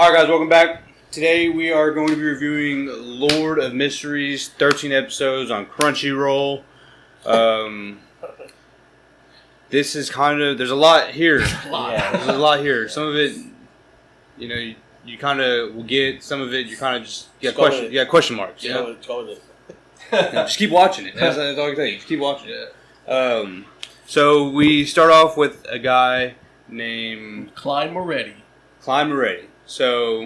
Alright guys, welcome back. Today we are going to be reviewing Lord of Mysteries, 13 episodes on Crunchyroll. This is kind of, there's a lot here. There's a lot here. Some of it, you know, you kind of will get. Some of it you kind of just got question marks. Yeah, just keep watching it. That's all I can tell you. Just keep watching it. So we start off with a guy named Klein Moretti. So,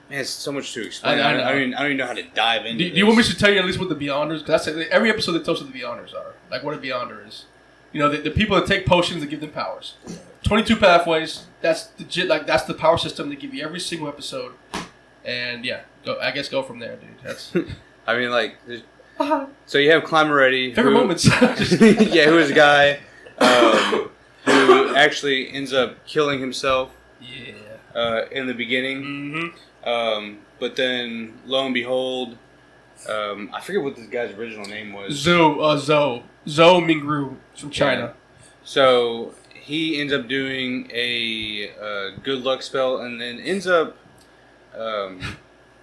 man, it's so much to explain. I don't even know how to dive into Do you want me to tell you at least what the Beyonders? Because every episode that tells you what the Beyonders are. Like what a Beyonder is. You know, the people that take potions that give them powers. 22 pathways. That's legit. Like that's the power system they give you every single episode. And yeah, go from there, dude. That's. I mean, like, so you have Klein Moretti. Favorite moments. Yeah, who is a guy who actually ends up killing himself. Yeah. In the beginning. Mm-hmm. But then, lo and behold, I forget what this guy's original name was. Zhou Mingru from China. Yeah. So he ends up doing a good luck spell, and then ends up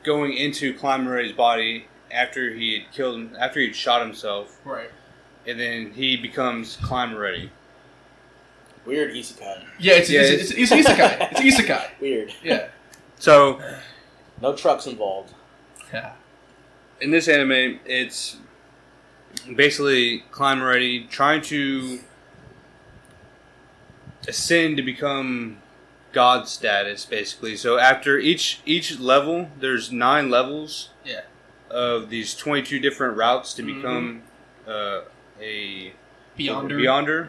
going into Klein Moretti's body after he had killed him, after he'd shot himself. Right. And then he becomes Klein Moretti. Weird isekai. Yeah, it's isekai. It's isekai. Weird. Yeah. So, no trucks involved. Yeah. In this anime, it's basically Klein Moretti trying to ascend to become God status, basically. So after each level, there's 9 levels. Yeah. Of these 22 different routes to become a Beyonder.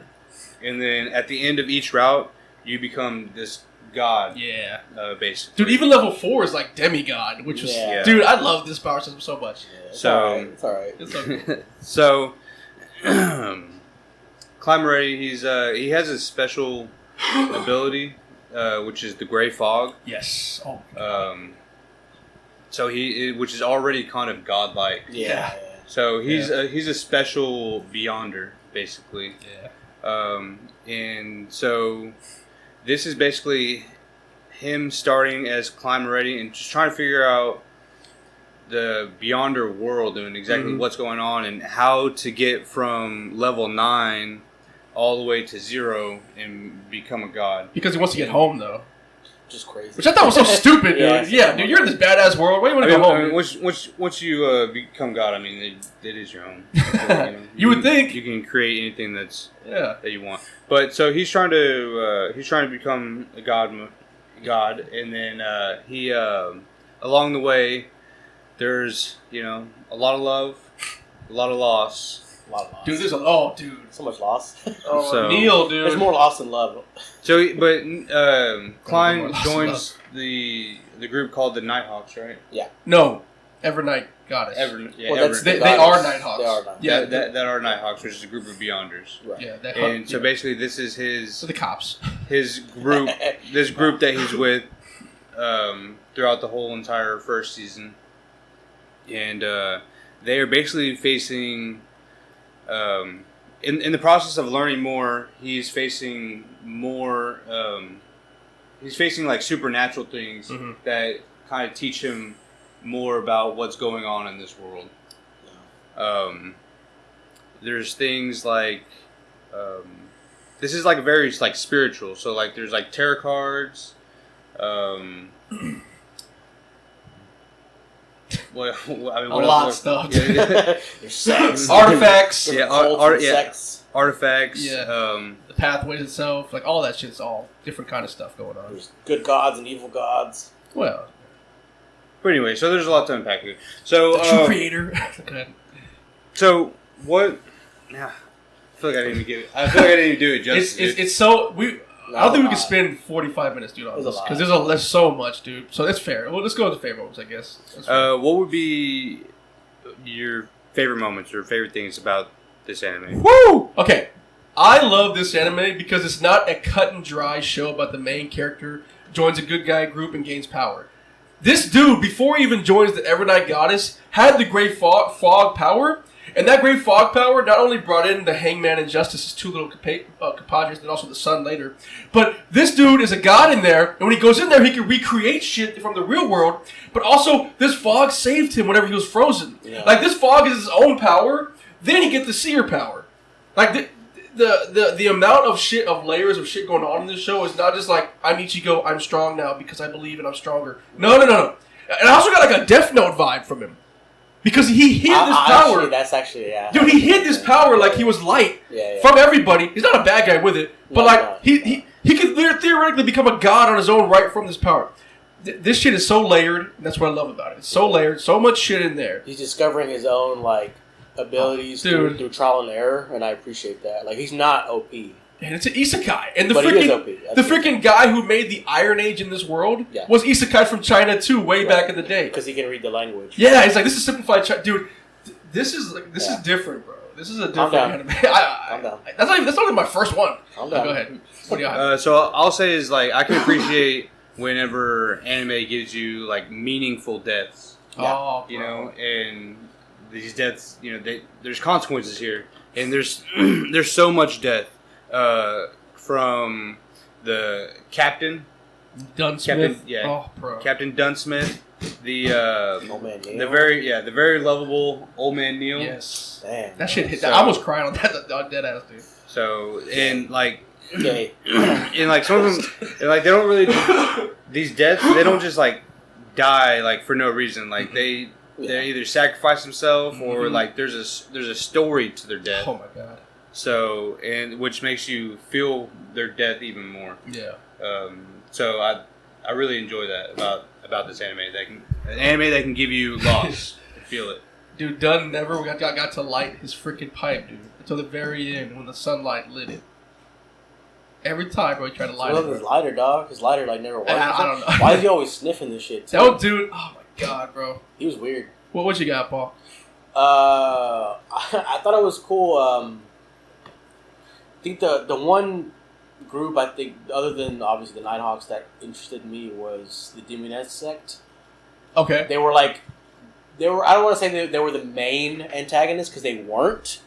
And then at the end of each route, you become this god. Yeah. Basically. Dude, even level 4 is like demigod, which was... Yeah. Dude, I love this power system so much. Yeah, it's so... alright. It's so cool. So... Klein Moretti, he has a special ability, which is the Gray Fog. Yes. Oh. So which is already kind of godlike. Yeah. So he's a special Beyonder, basically. Yeah. And so this is basically him starting as Klein Moretti and just trying to figure out the Beyonder world and exactly what's going on and how to get from level 9 all the way to 0 and become a god. Because he wants to get home, though. Just crazy. Which I thought was so stupid, dude. Yeah, dude, you're in this badass world. Why do you want to go home? I mean, once you become God, I mean, it is your home. You would think you can create anything that you want. But so he's trying to become a god, and then he along the way, there's a lot of love, a lot of loss. A lot of loss. Dude, there's so much loss. Neil, dude. There's more loss than love. So, Klein joins the group called the Nighthawks, right? Yeah. No, Evernight Goddess. They are Nighthawks. They are Nighthawks. Yeah, that are Nighthawks, which is a group of Beyonders. Right. Yeah, and so basically, this is the cops. His group, this group that he's with throughout the whole entire first season, and they are basically facing. In the process of learning more, he's facing more. He's facing like supernatural things that kind of teach him more about what's going on in this world. There's things like this is like very like spiritual. So like there's like tarot cards. A lot of stuff. There's sex. Artifacts. Sex. Artifacts. Yeah. The pathways itself. Like all that shit's all different kind of stuff going on. There's good gods and evil gods. Well. But anyway, so there's a lot to unpack here. So the true creator. So what? I feel like I didn't even do it justice. It's so I don't think we can spend 45 minutes, dude, on this because there's so much, dude. So that's fair. Well, let's go with the favorite moments, I guess. What would be your favorite moments or favorite things about this anime? Woo! Okay, I love this anime because it's not a cut and dry show about the main character joins a good guy group and gains power. This dude, before he even joins the Evernight Goddess, had the Great Fog power, And that great fog power not only brought in the Hangman and Justice's two little compadres and also the Sun later, but this dude is a god in there, and when he goes in there, he can recreate shit from the real world, but also this fog saved him whenever he was frozen. Yeah. Like, this fog is his own power, then he gets the seer power. Like, the amount of shit, of layers of shit going on in this show is not just like, I'm Ichigo, I'm strong now because I believe and I'm stronger. No. And I also got like a Death Note vibe from him. Because he hid this power. That's actually, yeah. Dude, he hid this power like he was light from everybody. He's not a bad guy with it. But like, he could theoretically become a god on his own right from this power. This shit is so layered. And that's what I love about it. It's so layered. So much shit in there. He's discovering his own, like, abilities through trial and error. And I appreciate that. Like, he's not OP. And it's an isekai. And the freaking guy who made the Iron Age in this world was isekai from China too, way back in the day. Because he can read the language. Yeah, he's like, this is simplified China. Dude, this is different, bro. This is a different anime. That's not even my first one. Go ahead. What do you have? So I'll say is, like, I can appreciate whenever anime gives you, like, meaningful deaths. Oh, you know, and these deaths, you know, there's consequences here. And there's so much death. From the Captain Dunsmith. Captain Dunsmith. The old man Neil. the very lovable old man Neil. Yes. Damn. That shit hit. I almost cried on that dead ass dude. So, and like and like some of them, and like they don't really these deaths. They don't just like die like for no reason. Like they either sacrifice themselves or like there's a story to their death. Oh my god. So, and which makes you feel their death even more. Yeah. So I really enjoy that about this anime. An anime that can give you loss and feel it. Dude, Dunn never got to light his freaking pipe, dude, until the very end when the sunlight lit it. Every time, bro, he tried to light it. His lighter, dog. His lighter like never worked. I don't know. Why is he always sniffing this shit? That dude. Oh my god, bro. He was weird. What you got, Paul? I thought it was cool. I think the one group, I think, other than obviously the Nighthawks, that interested me was the Demoness sect. Okay. They were I don't want to say they were the main antagonists, because they weren't.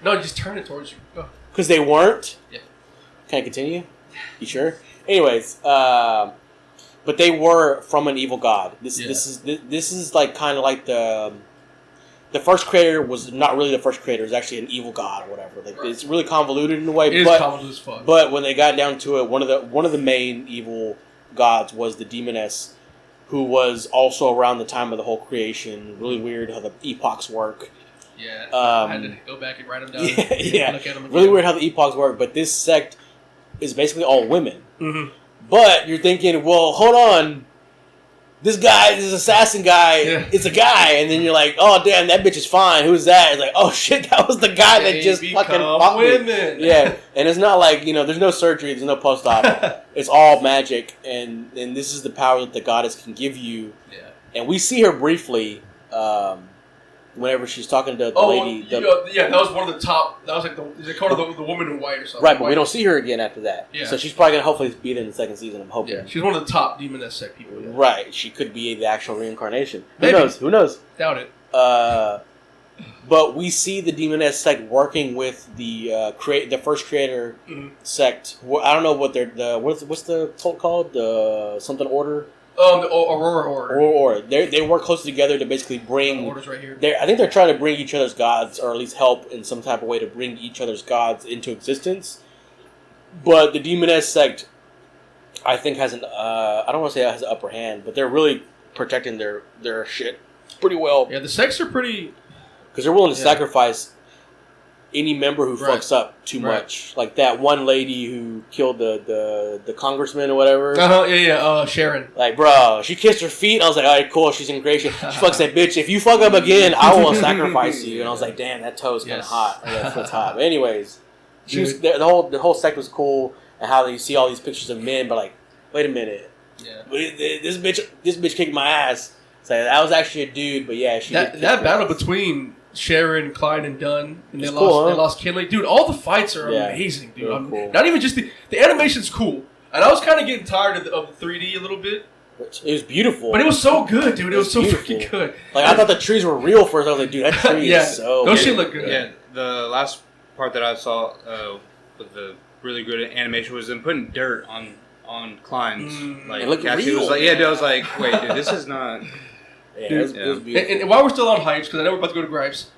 No, just turn it towards you. Go. Because they weren't? Yeah. Can I continue? You sure? Anyways, but they were from an evil god. This is like kind of like the first creator was not really the first creator. It was actually an evil god or whatever. Like, it's really convoluted in a way. It is convoluted as fuck. But when they got down to it, one of the main evil gods was the Demoness, who was also around the time of the whole creation. Really weird how the epochs work. Yeah, I had to go back and write them down. Yeah. Look at them really weird how the epochs work. But this sect is basically all women. Mm-hmm. But you're thinking, well, hold on. This guy, this assassin guy, it's a guy. And then you're like, oh, damn, that bitch is fine. Who's that? It's like, oh, shit, that was the guy that just fucking fucked women. Me. Yeah. And it's not like, there's no surgery. There's no post-op. It's all magic. And this is the power that the goddess can give you. Yeah. And we see her briefly whenever she's talking to the lady. That was one of the top. That was like they called her the woman in white or something. Right, but we don't see her again after that. Yeah. So she's probably going to hopefully be there in the second season, I'm hoping. Yeah, she's one of the top Demoness sect people. Yeah. Right, she could be the actual reincarnation. Maybe. Who knows? Doubt it. But we see the Demoness sect working with the first creator sect. I don't know what what's the cult called? The something order? The Aurora Order. Aurora Order. They work closely together to basically bring. Order's right here. I think they're trying to bring each other's gods, or at least help in some type of way to bring each other's gods into existence. But the Demoness sect, I think, has an I don't want to say it has an upper hand, but they're really protecting their shit pretty well. Yeah, the sects are pretty, because they're willing to sacrifice any member who fucks up too much. Like that one lady who killed the congressman or whatever. Sharon. Like, bro, she kissed her feet. I was like, all right, cool, she's in great shape. She fucks that bitch. If you fuck up again, I will sacrifice you. And I was like, damn, that toe's kind of hot. Yeah, it's hot. But anyways, she was, the whole sect was cool, and how you see all these pictures of men, but like, wait a minute. Yeah. This bitch kicked my ass. So that was actually a dude, but yeah, that battle between Sharon, Klein, and Dunn, and they lost Kinley. Dude, all the fights are amazing, dude. Cool. Not even just the animation's cool. And I was kind of getting tired of the 3D a little bit. It was beautiful. But it was so good, dude. It was so beautiful. freaking good. Like, I thought the trees were real first. I was like, dude, that tree is so those good. shit look good. Yeah, the last part that I saw with the really good animation was them putting dirt on Klein's. It looked real. Was like, yeah, dude, I was like, wait, dude, this is not. Yeah, it was beautiful. And while we're still on hypes, because I know we're about to go to gripes,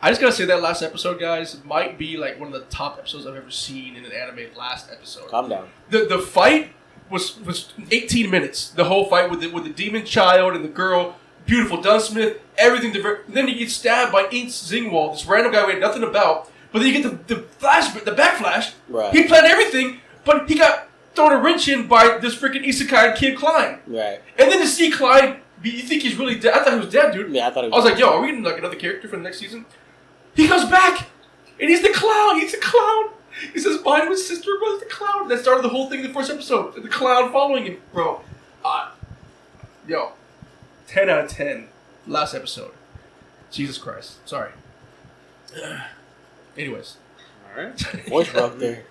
I just gotta say that last episode, guys, might be like one of the top episodes I've ever seen in an anime. Last episode. Calm down. The fight was 18 minutes. The whole fight with the demon child and the girl, beautiful Dunsmith, everything. Then you get stabbed by Ince Zingwall, this random guy we had nothing about. But then you get the backflash. Right. He planned everything, but he got thrown a wrench in by this freaking isekai kid Klein. Right. And then to see Klein, you think he's really dead? I thought he was dead, dude. Yeah, I thought. I was like, yo, are we getting like another character for the next season? He comes back, and he's the clown. He's the clown. He says, mine was sister was the clown. That started the whole thing in the first episode. The clown following him, bro. Yo, 10 out of 10. Last episode. Jesus Christ. Sorry. Anyways. All right. Voice broke there.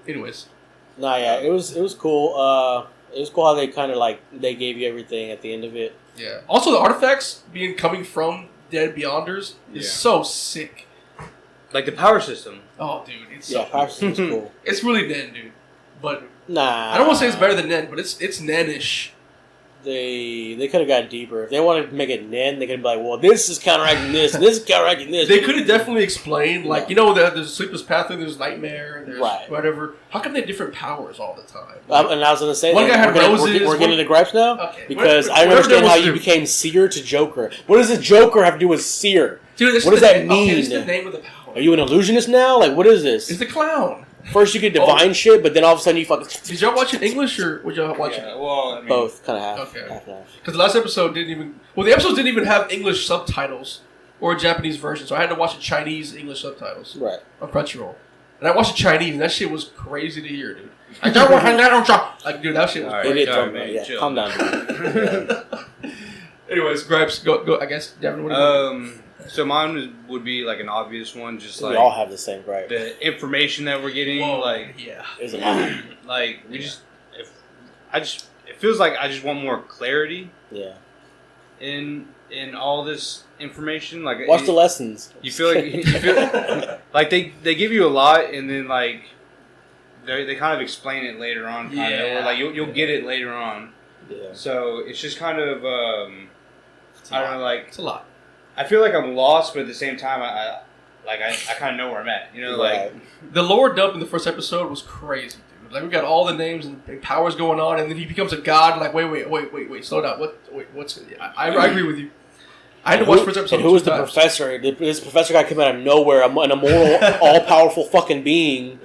Anyways. Nah, yeah, it was cool. It was cool how they kind of like they gave you everything at the end of it. Yeah. Also, the artifacts coming from Dead Beyonders is so sick. Like the power system. Oh, dude, it's so Power cool. system's cool. It's really Nen, dude. But Nah, I don't want to say it's better than Nen, but it's Nen-ish. They could have gone deeper. If they wanted to make it Nen, they could be like, well, this is counteracting this, and this is counteracting this. They could have definitely explained, like, you know, there's Sleepless Pathway, there's Nightmare, there's whatever. How come they have different powers all the time? And I was going to say, one guy had roses. We're getting into gripes now? Okay. Because I don't understand how you became Seer to Joker. What does the Joker have to do with Seer? Dude, what does that mean? Okay, it's the name of the power. Are you an illusionist now? Like, what is this? It's the clown. First you get divine shit, but then all of a sudden you fucking... Did y'all watch it in English, or would y'all watch it? Well, I mean, both, kind of half. Okay. Half and half. Because the last episode didn't even... Well, the episodes didn't even have English subtitles or a Japanese version, so I had to watch the Chinese English subtitles. Right. On Crunchyroll. And I watched the Chinese, and that shit was crazy to hear, dude. I don't want to like, dude, that shit was crazy. It did, man. Yeah, calm down, dude. Anyways, gripes, go. I guess, Devin, what do you So mine would be like an obvious one, just like we all have the same gripe. the information that we're getting. Whoa, like, yeah, There's a lot. like we just, it feels like I just want more clarity. Yeah. In all this information, like Watch the lessons. You feel like they give you a lot, and then like they kind of explain it later on, kind of, or like you'll get it later on. Yeah. So it's just kind of I don't know, like it's a lot. I feel like I'm lost, but at the same time, I kind of know where I'm at. You know, like the lore dump in the first episode was crazy, dude. Like we got all the names and powers going on, and then he becomes a god. Like wait, slow down. What's? I agree with you. I had to watch the first episode. And who was the professor? This professor guy came out of nowhere, an immoral, all-powerful fucking being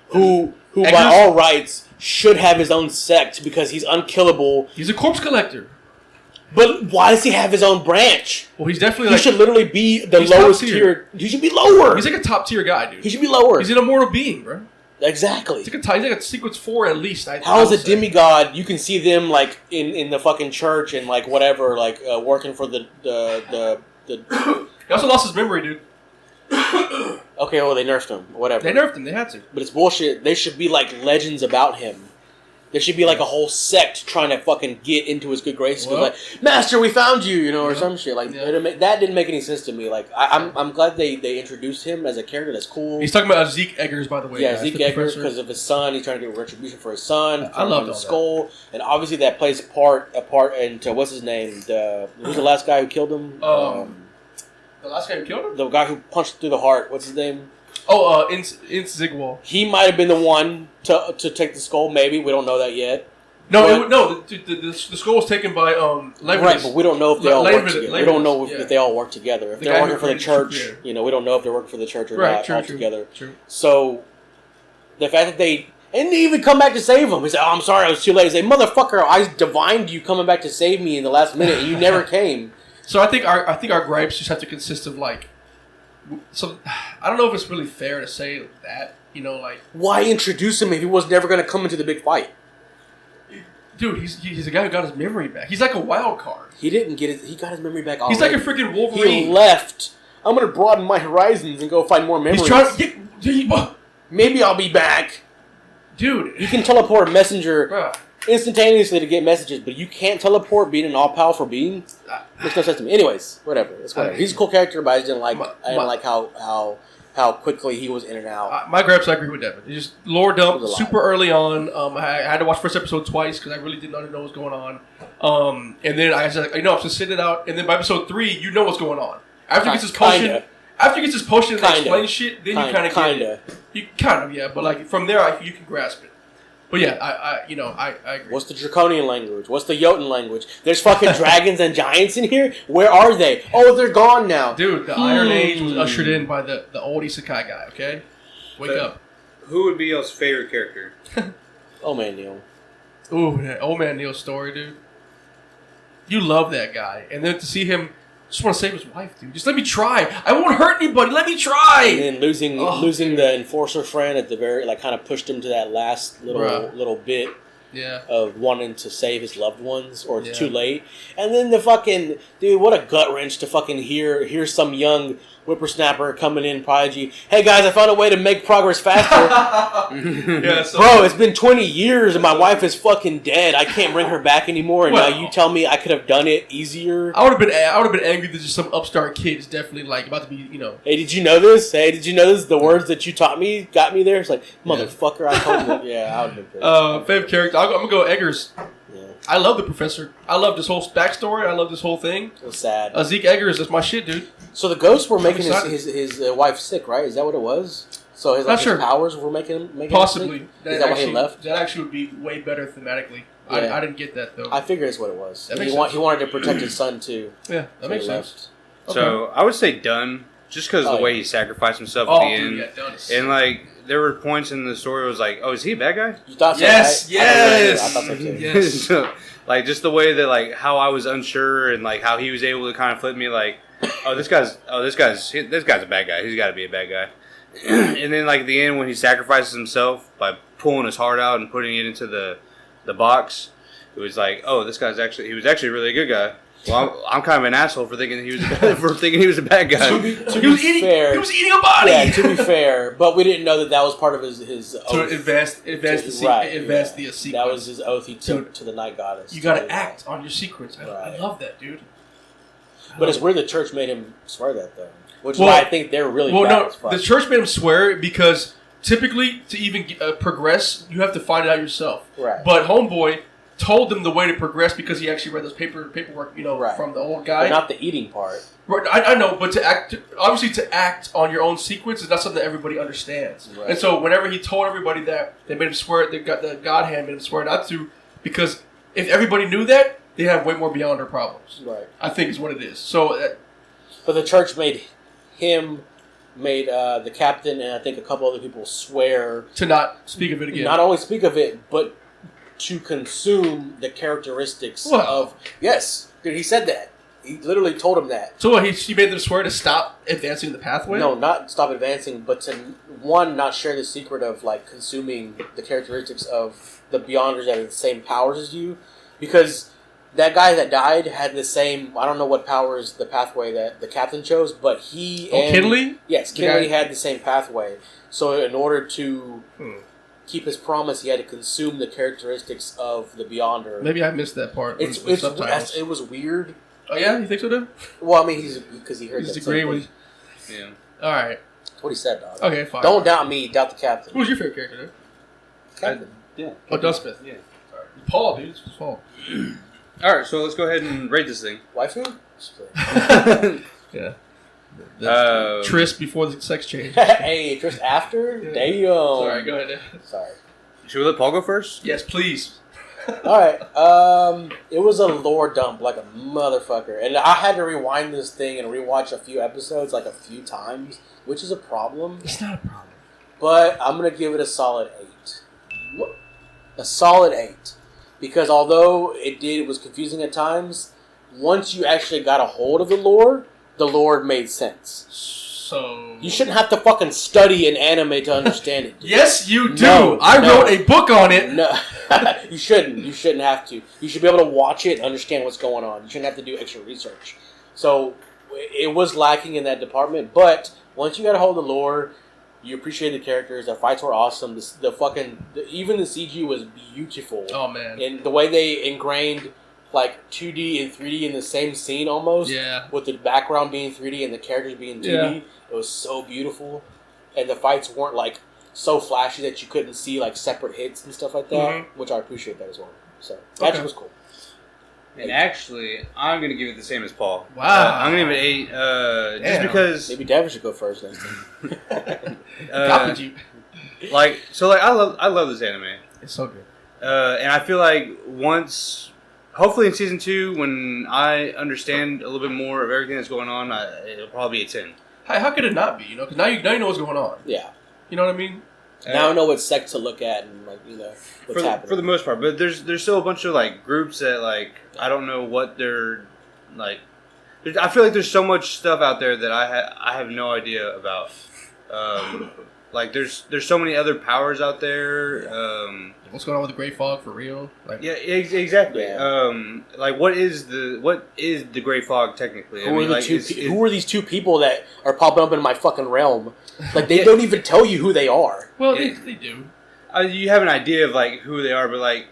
who by all rights should have his own sect because he's unkillable. He's a corpse collector. But why does he have his own branch? Well, he's definitely he should literally be the lowest tier. He should be lower. He's like a top tier guy, dude. He should be lower. He's an immortal being, bro. Exactly. He's like a sequence 4 at least. How is a demigod? You can see them like in the fucking church and like whatever, like working for the. He also lost his memory, dude. Okay, well they nerfed him. Whatever. They nerfed him. They had to. But it's bullshit. There should be like legends about him. There should be like a whole sect trying to fucking get into his good graces. Well, like, Master, we found you, you know, or some shit. Like that didn't make any sense to me. Like I'm glad they introduced him as a character. That's cool. He's talking about Zeke Eggers, by the way. Yeah, Zeke Eggers because of his son. He's trying to get retribution for his son. I love the skull, and obviously that plays a part into what's his name? Who's the last guy who killed him? The last guy who killed him? The guy who punched through the heart. What's his name? Oh, Ince Zigwall. He might have been the one to take the skull. Maybe we don't know that yet. No, the skull was taken by Leibniz. Right, but we don't know if they all work together. We don't know if they all work together. If they're working for the church, you know, we don't know if they're working for the church or not all together. True. So the fact that they even come back to save him, he said, "Oh, I'm sorry, I was too late." He said, "Motherfucker, I divined you coming back to save me in the last minute, and you never came." So I think our gripes just have to consist of like. So I don't know if it's really fair to say that, you know, like why introduce him if he was never going to come into the big fight? Dude, he's a guy who got his memory back. He's like a wild card. He didn't get it. He got his memory back already. He's like a freaking Wolverine. He left. I'm going to broaden my horizons and go find more memories. He's trying to get... Maybe I'll be back. Dude. You can teleport a messenger. Bruh. instantaneously to get messages, but you can't teleport being an all-powerful being. Makes no sense to me. Anyways, whatever. It's whatever. He's a cool character, but I just didn't like how quickly he was in and out. My grabs, I agree with Devin. It's just lore dump super early on. I had to watch first episode twice because I really did not know what was going on. And then I said, I'm just sitting it out. And then by episode 3, you know what's going on. After he gets his potion, and explains shit, then you kind of get it. You kind of, yeah. But like from there, you can grasp it. But yeah, I agree. What's the Draconian language? What's the Jotun language? There's fucking dragons and giants in here? Where are they? Oh, they're gone now. Dude, the Iron Age was ushered in by the old isekai guy, okay? Wake up. Who would be y'all's favorite character? Old Man Neil. Ooh, that Old Man Neil story, dude. You love that guy. And then to see him just want to save his wife, dude. Just let me try. I won't hurt anybody. Let me try. And then losing the enforcer friend at the very, like, kind of pushed him to that last little bit of wanting to save his loved ones, or it's too late. And then the fucking dude, what a gut wrench to fucking hear some young whippersnapper coming in, Prodigy. Hey guys, I found a way to make progress faster. Bro, it's been 20 years and my wife is fucking dead. I can't bring her back anymore. And now you tell me I could have done it easier. I would have been angry that just some upstart kid is definitely like about to be, Hey, did you know this? The words that you taught me got me there. It's like, motherfucker, I told you. Yeah, I would have been pissed. Favorite character. I'm gonna go Eggers. Yeah. I love the professor. I love this whole backstory. I love this whole thing. It was sad. Zeke Eggers is my shit, dude. So the ghosts were making his wife sick, right? Is that what it was? So his powers were making possibly him sick? Is that why he left? That actually would be way better thematically. Yeah. I didn't get that though. I figured it's what it was. He wanted to protect his son too. Yeah, that makes sense. So I would say Dunn, just because of the way he sacrificed himself at the end. Yeah, Dunn is and like there were points in the story where it was like, oh, is he a bad guy? You thought so? Yes, right? yes. I thought so too. Yes. So, like just the way that like how I was unsure and like how he was able to kind of flip me like, this guy's a bad guy. He's got to be a bad guy. And then like at the end when he sacrifices himself by pulling his heart out and putting it into the box, it was like, oh, he was actually a really good guy. Well, I'm kind of an asshole for thinking he was a bad guy. To be fair, he was eating a body. Yeah, to be fair, but we didn't know that was part of his oath. To advance the sequence. That was his oath he took to the Night Goddess. You got to act on your secrets. I love that, dude. But it's weird the church made him swear that though, which is why I think they're really bad as fuck. The church made him swear because typically to even progress, you have to find it out yourself. Right. But Homeboy told them the way to progress because he actually read those paperwork, from the old guy. But not the eating part. Right, I know, but to act on your own sequence is not something that everybody understands. Right. And so whenever he told everybody that, they made him swear, the God hand made him swear not to, because if everybody knew that, they'd have way more Beyonder problems. Right. I think is what it is. So, but the church made the captain and I think a couple other people swear to not speak of it again. Not only speak of it, but to consume the characteristics of... Yes, dude, he said that. He literally told him that. So he made them swear to stop advancing the pathway? No, not stop advancing, but to, one, not share the secret of, like, consuming the characteristics of the Beyonders that have the same powers as you. Because that guy that died had the same... I don't know what powers the pathway that the captain chose, but he... Kinley? Yes, Kinley had the same pathway. So in order to... keep his promise, he had to consume the characteristics of the Beyonder. Maybe I missed that part. It was weird. Oh yeah, you think so, dude? Well, I mean, because he heard he's that. Agreeing with. Yeah. All right. That's what he said, dog. Okay, fine. Don't doubt me. Doubt the captain. Who's your favorite character, dude? Captain. Yeah. Oh, Dunn Smith. Yeah. Sorry. Paul, dude. It's Paul. All right, so let's go ahead and rate this thing. Waifu? Yeah. Tris before the sex change. Hey, Tris after? Yeah. Damn. Sorry, go ahead. Sorry. Should we let Paul go first? Yes, please. Alright. It was a lore dump like a motherfucker. And I had to rewind this thing and rewatch a few episodes like a few times, which is a problem. It's not a problem. But I'm going to give it a solid 8. What? A solid 8. Because although it was confusing at times, once you actually got a hold of the lore made sense. So you shouldn't have to fucking study an anime to understand it. Dude. Yes, you do. No, I wrote a book on it. No, you shouldn't. You shouldn't have to. You should be able to watch it and understand what's going on. You shouldn't have to do extra research. So it was lacking in that department. But once you got a hold of the lore, You appreciated the characters. The fights were awesome. Even the CG was beautiful. Oh man! And the way they ingrained like 2D and 3D in the same scene almost. Yeah. With the background being 3D and the characters being 2D, it was so beautiful. And the fights weren't like so flashy that you couldn't see like separate hits and stuff like that, which I appreciate that as well. So that was cool. And actually, I'm gonna give it the same as Paul. Wow. I'm gonna give it 8, just because. Maybe Devin should go first next time. I love this anime. It's so good. And I feel like hopefully in season 2, when I understand a little bit more of everything that's going on, it'll probably be a 10. How could it not be? You know, because now you know what's going on. Yeah. You know what I mean? Now I know what sect to look at and like what's happening for the most part. But there's still a bunch of like groups that like I don't know what they're like. I feel like there's so much stuff out there that I have no idea about. Like there's so many other powers out there. What's going on with the Great Fog for real? Like, yeah, exactly. Yeah. Like what is the Great Fog technically? Who are these two people that are popping up in my fucking realm? Like they don't even tell you who they are. Well, they do. You have an idea of like who they are, but like,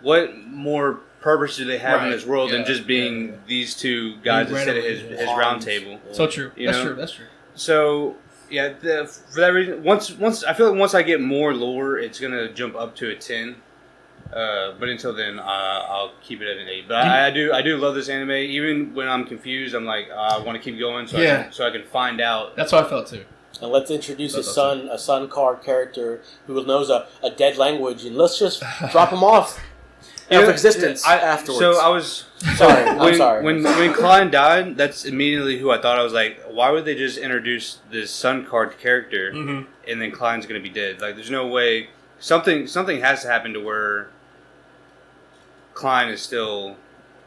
what more purpose do they have in this world than just being these two guys that sit at his round table? Yeah. So true. That's true. So yeah, for that reason, once I feel like once I get more lore, it's gonna jump up to a 10. But until then, I'll keep it at an 8. But I do love this anime. Even when I'm confused, I'm like I want to keep going so I can find out. That's how I felt too. And let's introduce a sun card character who knows a dead language, and let's just drop him off out of existence afterwards. So I was sorry. I'm sorry. When Klein died, that's immediately who I thought. I was like, why would they just introduce this sun card character and then Klein's going to be dead? Like, there's no way. Something has to happen to where Klein is still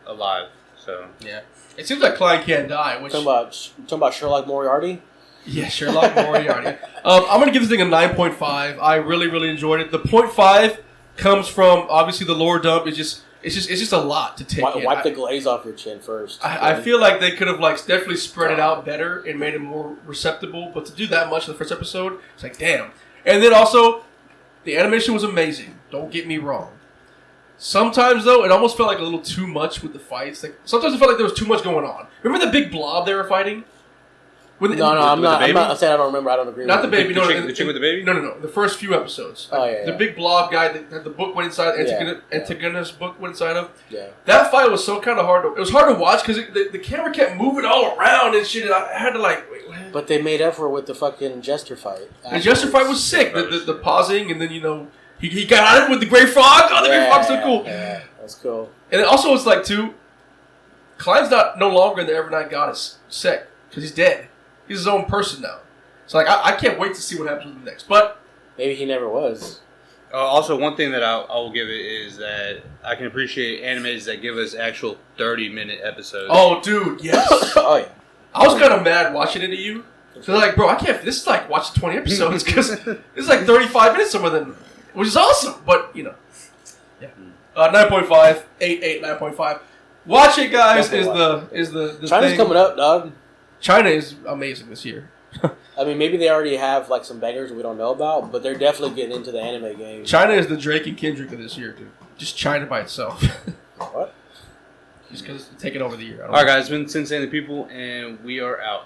alive. So yeah, it seems like Klein can't die. Which talking about Sherlock Moriarty. Yeah, Sherlock Moriarty. I'm going to give this thing a 9.5. I really, really enjoyed it. The 0.5 comes from, obviously, the lore dump. It's just a lot to take in. Wipe the glaze off your chin first. I feel like they could have definitely spread it out better and made it more receptible. But to do that much in the first episode, it's like, damn. And then also, the animation was amazing. Don't get me wrong. Sometimes, though, it almost felt like a little too much with the fights. Like sometimes it felt like there was too much going on. Remember the big blob they were fighting? I'm not saying I don't remember. I don't agree. Not the baby. The chick with the baby? No. The first few episodes. The big blob guy that the book went inside. Antigonus book went inside of. Yeah. That fight was so kind of hard. It was hard to watch because the camera kept moving all around and shit. And I had to wait. What? But they made up for it with the fucking Jester fight. The Jester fight was sick. The pausing and then he got out of it with the Great Frog. Oh, the Great Frog's so cool. Yeah, that's cool. And then also it's like too. Klein's no longer the Evernight Goddess sect because he's dead. He's his own person now. So I can't wait to see what happens with him next. But maybe he never was. Also, one thing that I will give it is that I can appreciate animes that give us actual 30-minute episodes. Oh, dude, yes. Oh yeah. I was kind of mad watching it to you. So bro, I can't. This is like watching 20 episodes because this is like 35 minutes some of them, which is awesome. But yeah. 9.5, 8, 9.5. Watch it, guys. Is the China's thing. Coming up, dog. China is amazing this year. I mean, maybe they already have some bangers we don't know about, but they're definitely getting into the anime game. China is the Drake and Kendrick of this year, dude. Just China by itself. What? Just because it's taking over the year. All right, guys. It's been Sensei and the People, and we are out.